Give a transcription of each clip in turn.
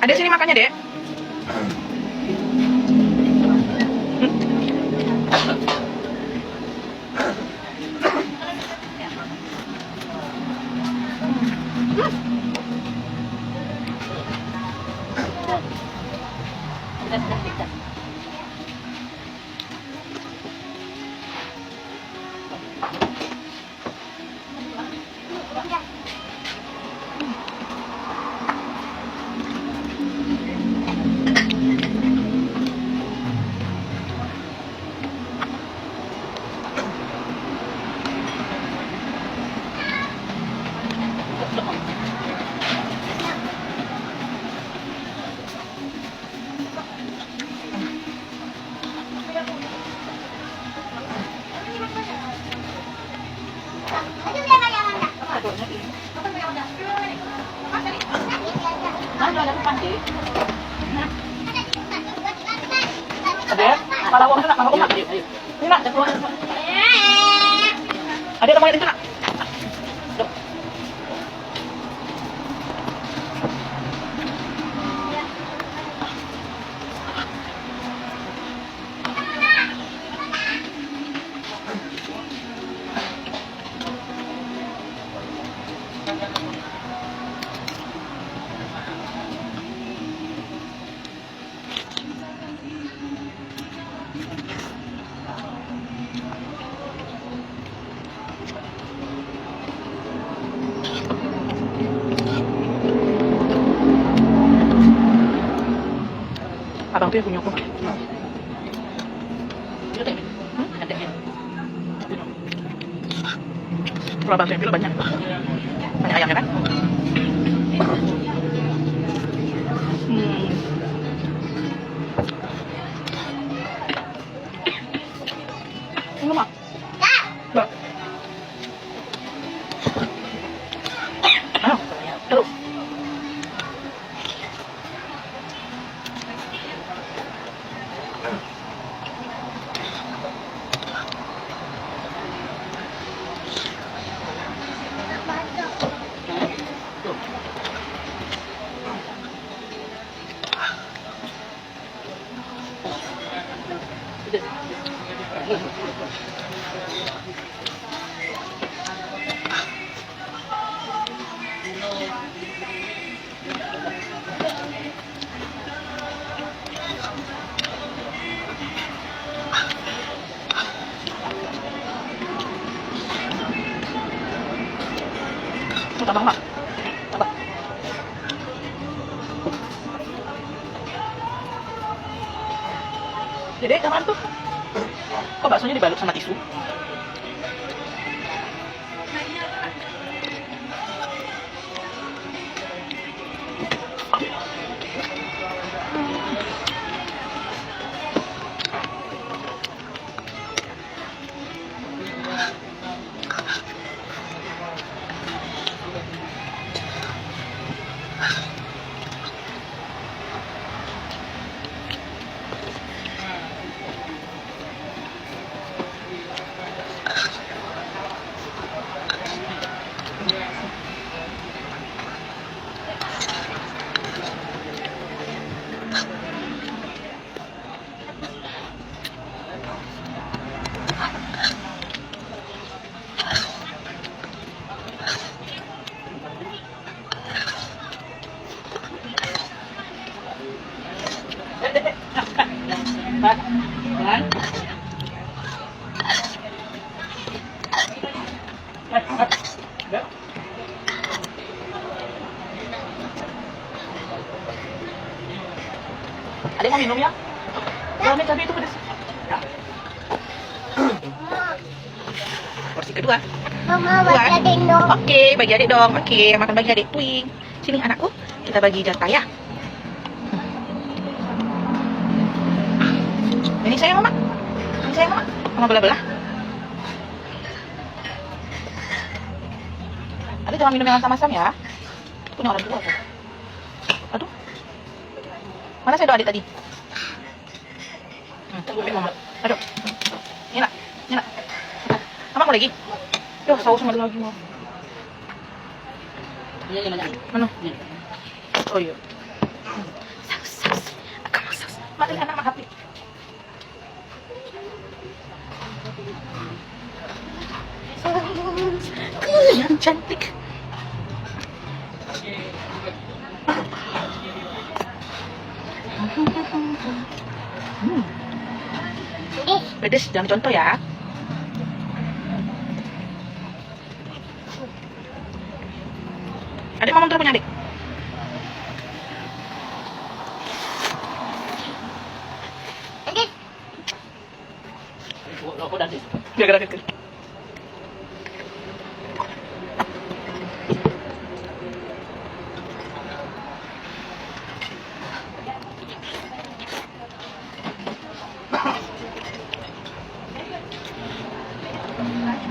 Ada sini makannya, Dek. Kalau uang nak, mau nak. Ini nak, jatuh. Ada teman itu nak. Abang tuh yang punya aku. Kalau abang tuh yang pilih banyak ayamnya kan? Lemak. Mbak. Ayo, terus. Tambah mak. Tambah. Jadi kapan tuh? Kok baksonya dibalut sama tisu? Ada mau minum ya? Jangan cabai itu pedas. Ya. Porsi kedua. Mama bagi adik dong. Oke, bagi adik dong. Oke, makan bagi adik. Twing. Sini anakku. Kita kita bagi jatah ya. Ini sayang mama. Ini sayang mama. Mama belah-belah. Adik jangan minum yang asam-asam ya. Punya orang tua tuh. Aduh. Mana sendok adik tadi? Mama. Aduh. Ini nak. Ini nak. Mama mau lagi? Duh, saus nggak ada lagi mau. Mana? Oh iya. Saus. Aku mau saus. Mati anak mah hati. Yang cantik. Pedes, jangan contoh ya. Adik mama tuh punya adik. Gara-gara kecil.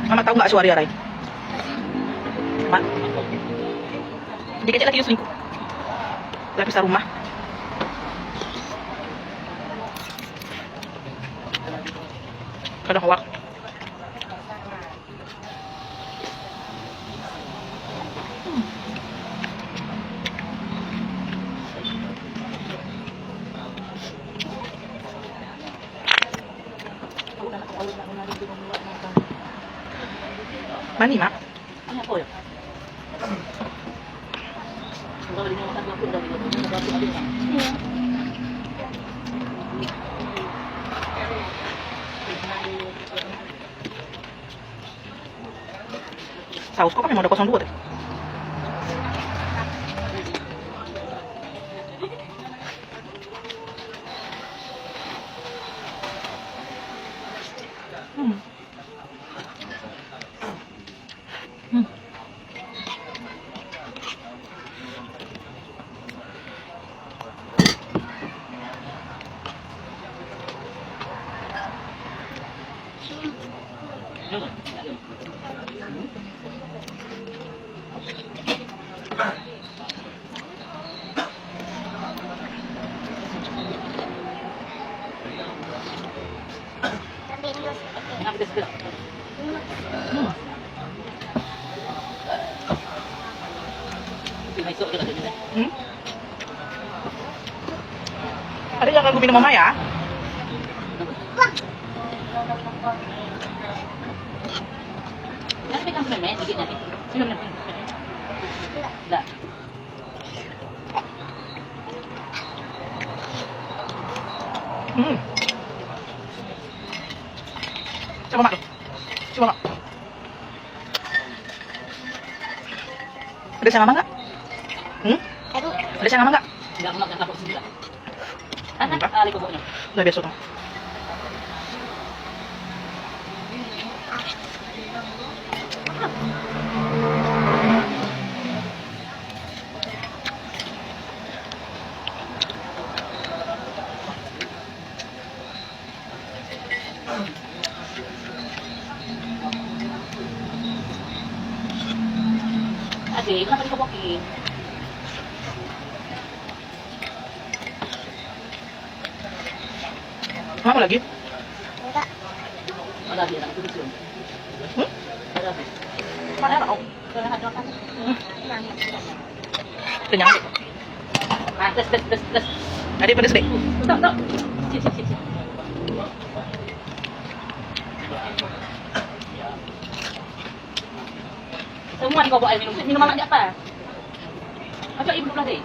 Mama tahu nggak Suaria Rai? Mak, dikecil lagi dia selingkuh. Lapisan rumah. Kadang hoak. Mani, Mak? Ano po yun? Saus kok memang udah 02 tuh. Ada jangan ganggu minum mama ya. Nanti kan sudah main dikit nanti. Minum nanti. Enggak. Coba mak tuh. Coba mak. Ada yang sama nggak? Ada yang sama nggak? Enggak mau makan kapok sendiri. Kan Enggak. kali pokoknya. Udah biasa tuh. Adik, kenapa dikopokin? Mau lagi? Ada dia nak duduk dulu. Ada dia. Mana mau? Kena ada kan? Kenyang. Tes. Adik pedes deh. Stop. Sip. Semua di bawa air minum. Minum anak dia apa? Macam ibu belah deh.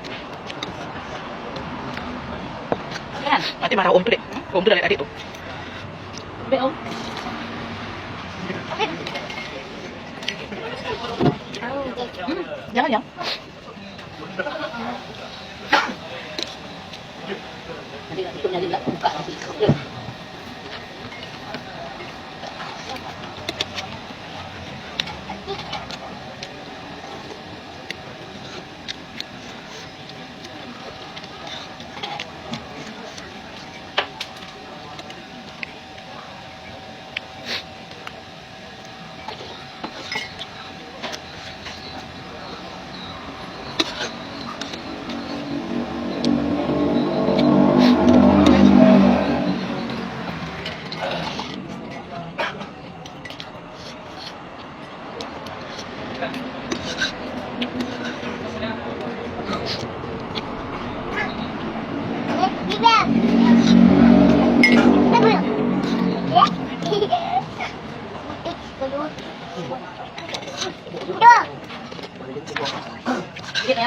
Kan? Nanti marah om tuh deh. Om tuh dari adik tuh. Baik om. Jangan. Nanti tutupnya dia nak buka nanti.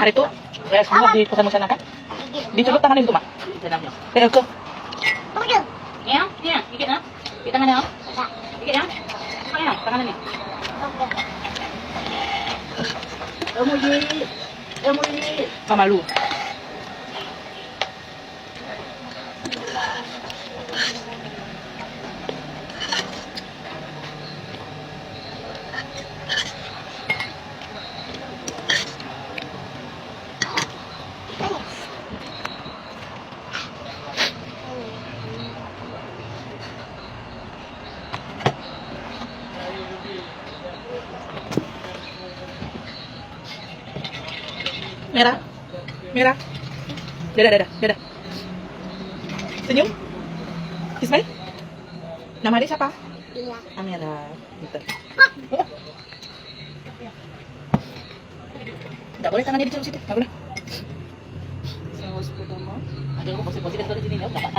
Hari itu, ya semua di pusat masyarakat. Dicelup tangan itu, Mak. Kayak itu. Ya, ya, dikit na. Kita tangan na. Dikit ya. Pakai ya, tangan ni. Emoji. Pamalu. Merah. Merah. Dadah. Senyum. Ismail. Nama dia siapa? Amira. Gitu. Nggak boleh tangannya dicelup situ. Nggak boleh. Ada yang posisi-posisi dari sini ya.